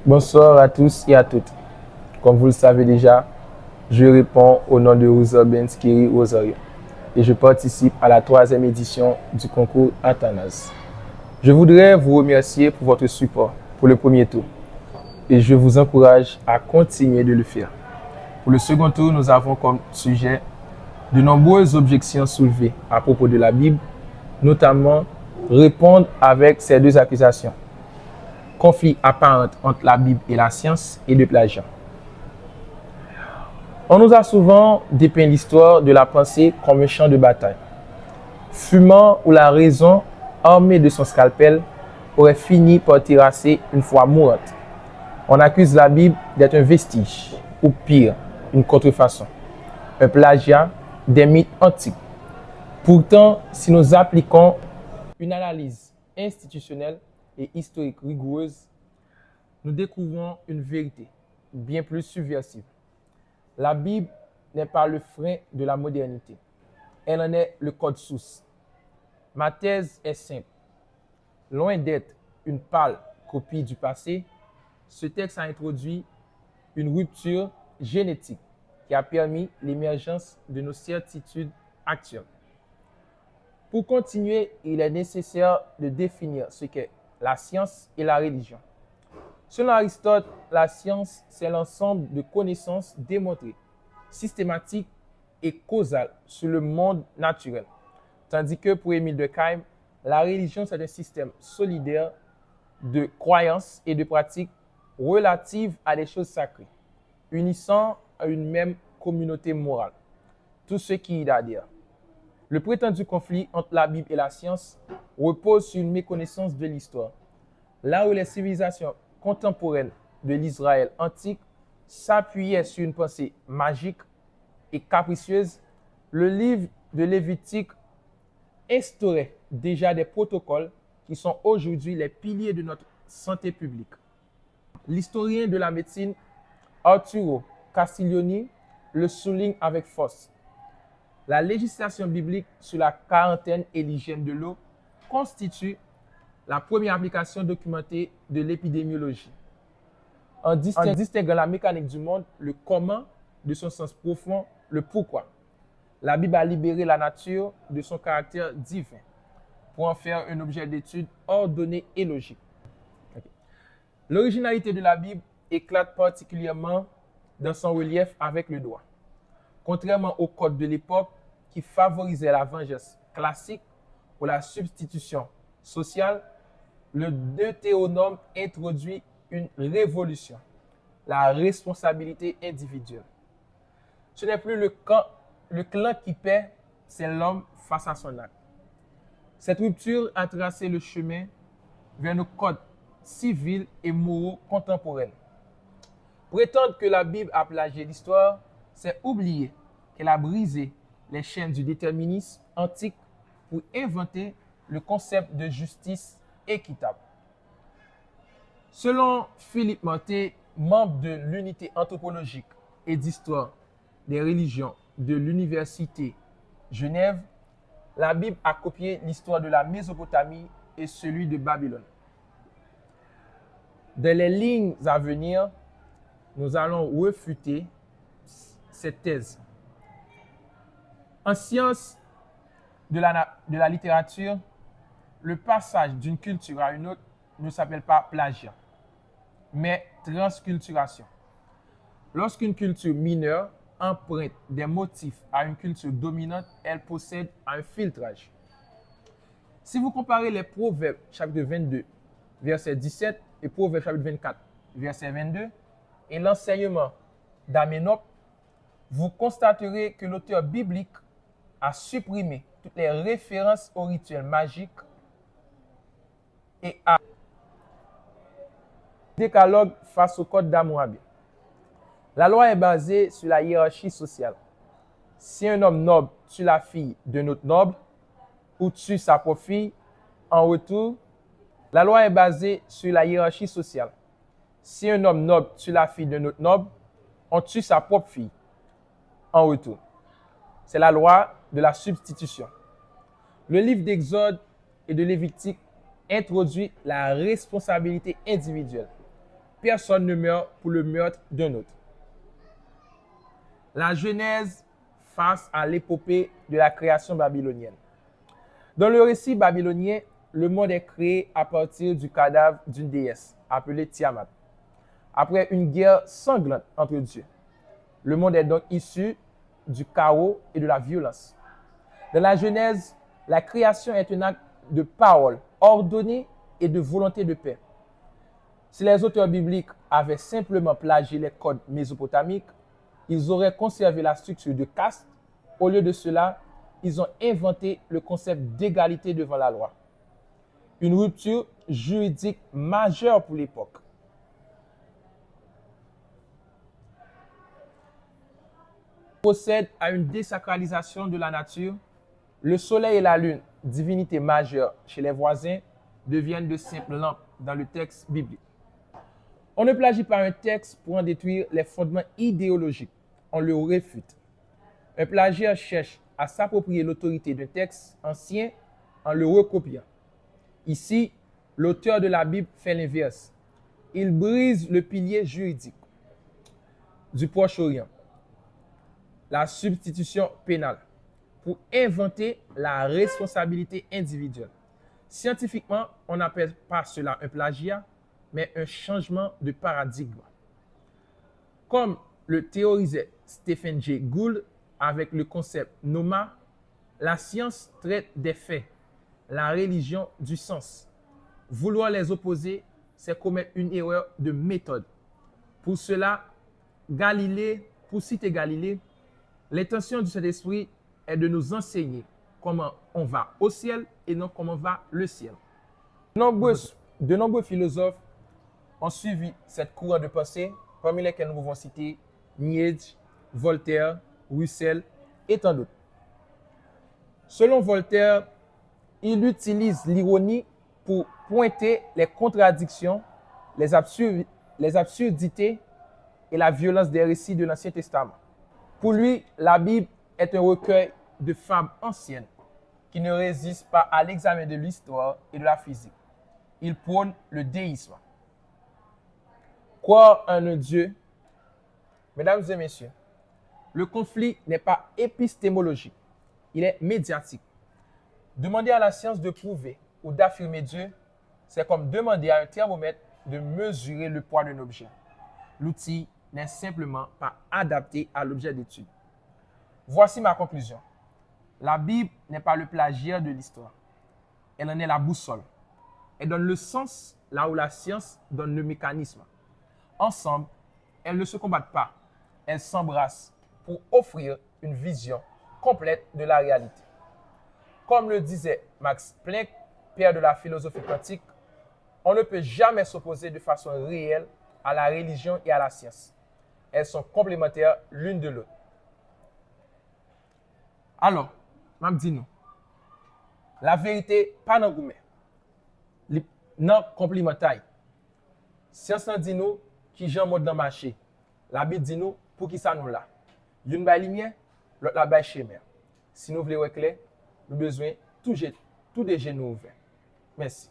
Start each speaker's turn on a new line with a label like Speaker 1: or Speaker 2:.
Speaker 1: Bonsoir à tous et à toutes. Comme vous le savez déjà, je réponds au nom de Rosalben Skiri Rosario et je participe à la 3e édition du concours Athanase. Je voudrais vous remercier pour votre support pour le premier tour et je vous encourage à continuer de le faire. Pour le second tour, nous avons comme sujet de nombreuses objections soulevées à propos de la Bible, notamment répondre avec ces deux accusations. Conflit apparent entre la Bible et la science et le plagiat. On nous a souvent dépeint l'histoire de la pensée comme un champ de bataille, fumant où la raison, armée de son scalpel, aurait fini par terrasser une foi mourante. On accuse la Bible d'être un vestige, ou pire, une contrefaçon, un plagiat des mythes antiques. Pourtant, si nous appliquons une analyse institutionnelle et historique rigoureuse, nous découvrons une vérité bien plus subversive. La Bible n'est pas le frein de la modernité. Elle en est le code source. Ma thèse est simple. Loin d'être une pâle copie du passé, ce texte a introduit une rupture génétique qui a permis l'émergence de nos certitudes actuelles. Pour continuer, il est nécessaire de définir ce qu'est la science et la religion. Selon Aristote, la science, c'est l'ensemble de connaissances démontrées, systématiques et causales sur le monde naturel. Tandis que pour Émile Durkheim, la religion, c'est un système solidaire de croyances et de pratiques relatives à des choses sacrées, unissant à une même communauté morale. Tout ce qui y a à dire. Le prétendu conflit entre la Bible et la science repose sur une méconnaissance de l'histoire. Là où les civilisations contemporaines de l'Israël antique s'appuyaient sur une pensée magique et capricieuse, le livre de Lévitique instaurait déjà des protocoles qui sont aujourd'hui les piliers de notre santé publique. L'historien de la médecine Arturo Castiglioni le souligne avec force. La législation biblique sur la quarantaine et l'hygiène de l'eau constitue la première application documentée de l'épidémiologie. En distinguant la mécanique du monde, le comment de son sens profond, le pourquoi. La Bible a libéré la nature de son caractère divin pour en faire un objet d'étude ordonné et logique. L'originalité de la Bible éclate particulièrement dans son relief avec le droit. Contrairement au code de l'époque qui favorisait la vengeance classique ou la substitution sociale, le Deutéronome introduit une révolution, la responsabilité individuelle. Ce n'est plus le clan qui paie, c'est l'homme face à son acte. Cette rupture a tracé le chemin vers nos codes civils et moraux contemporains. Prétendre que la Bible a plagié l'histoire, c'est oublier qu'elle a brisé les chaînes du déterminisme antique pour inventer le concept de justice équitable. Selon Philippe Manté, membre de l'unité anthropologique et d'histoire des religions de l'Université Genève, la Bible a copié l'histoire de la Mésopotamie et celui de Babylone. Dans les lignes à venir, nous allons refuter cette thèse. En sciences de la littérature, le passage d'une culture à une autre ne s'appelle pas plagiat, mais transculturation. Lorsqu'une culture mineure emprunte des motifs à une culture dominante, elle procède à un filtrage. Si vous comparez les Proverbes chapitre 22, verset 17 et Proverbes chapitre 24, verset 22, et l'enseignement d'Amenop, vous constaterez que l'auteur biblique a supprimé toutes les références aux rituels magiques et à décalogue face au code d'Hammurabi. La loi est basée sur la hiérarchie sociale. Si un homme noble tue la fille d'un autre noble ou tue sa propre fille, en retour, la loi est basée sur la hiérarchie sociale. Si un homme noble tue la fille d'un autre noble, on tue sa propre fille en retour. C'est la loi de la substitution. Le livre d'Exode et de Lévitique introduit la responsabilité individuelle. personne ne meurt pour le meurtre d'un autre. La Genèse face à l'épopée de la création babylonienne. Dans le récit babylonien, le monde est créé à partir du cadavre d'une déesse, appelée Tiamat, après une guerre sanglante entre dieux. Le monde est donc issu du chaos et de la violence. Dans la Genèse, la création est un acte de parole ordonnée et de volonté de paix. Si les auteurs bibliques avaient simplement plagié les codes mésopotamiques, ils auraient conservé la structure de caste. Au lieu de cela, ils ont inventé le concept d'égalité devant la loi. Une rupture juridique majeure pour l'époque. Procède à une désacralisation de la nature. Le soleil et la lune, divinité majeure chez les voisins, deviennent de simples lampes dans le texte biblique. On ne plagie pas un texte pour en détruire les fondements idéologiques. On le réfute. Un plagiat cherche à s'approprier l'autorité d'un texte ancien en le recopiant. Ici, l'auteur de la Bible fait l'inverse. Il brise le pilier juridique du Proche-Orient, la substitution pénale, pour inventer la responsabilité individuelle. Scientifiquement, on n'appelle pas cela un plagiat, mais un changement de paradigme. Comme le théorisait Stephen Jay Gould avec le concept NOMA, la science traite des faits, la religion du sens. Vouloir les opposer, c'est commettre une erreur de méthode. Pour cela, pour citer Galilée, l'intention du Saint-Esprit est de nous enseigner comment on va au ciel et non comment va le ciel. De nombreux philosophes ont suivi cette courant de pensée, parmi lesquels nous pouvons citer Nietzsche, Voltaire, Russell et tant d'autres. Selon Voltaire, il utilise l'ironie pour pointer les contradictions, les absurdités et la violence des récits de l'Ancien Testament. Pour lui, la Bible est un recueil de fables anciennes qui ne résistent pas à l'examen de l'histoire et de la physique. Il prône le déisme. Croire en un Dieu, mesdames et messieurs, le conflit n'est pas épistémologique, il est médiatique. Demander à la science de prouver ou d'affirmer Dieu, c'est comme demander à un thermomètre de mesurer le poids d'un objet. L'outil n'est simplement pas adapté à l'objet d'étude. Voici ma conclusion. La Bible n'est pas le plagiat de l'histoire. Elle en est la boussole. Elle donne le sens là où la science donne le mécanisme. Ensemble, elles ne se combattent pas. Elles s'embrassent pour offrir une vision complète de la réalité. Comme le disait Max Planck, père de la philosophie quantique, on ne peut jamais s'opposer de façon réelle à la religion et à la science. Elles sont complémentaires l'une de l'autre. Alors, m'a dit nous, la vérité pas dans gourmet, non complémentaire. Science dit nous qui j'en mode dans marché. La Bible dit nous pour qui ça nous là. Une bail lumière, l'autre la bail chemin. Si nous voulons éclairer, nous besoin tout déjeuner nous ouvert. Merci.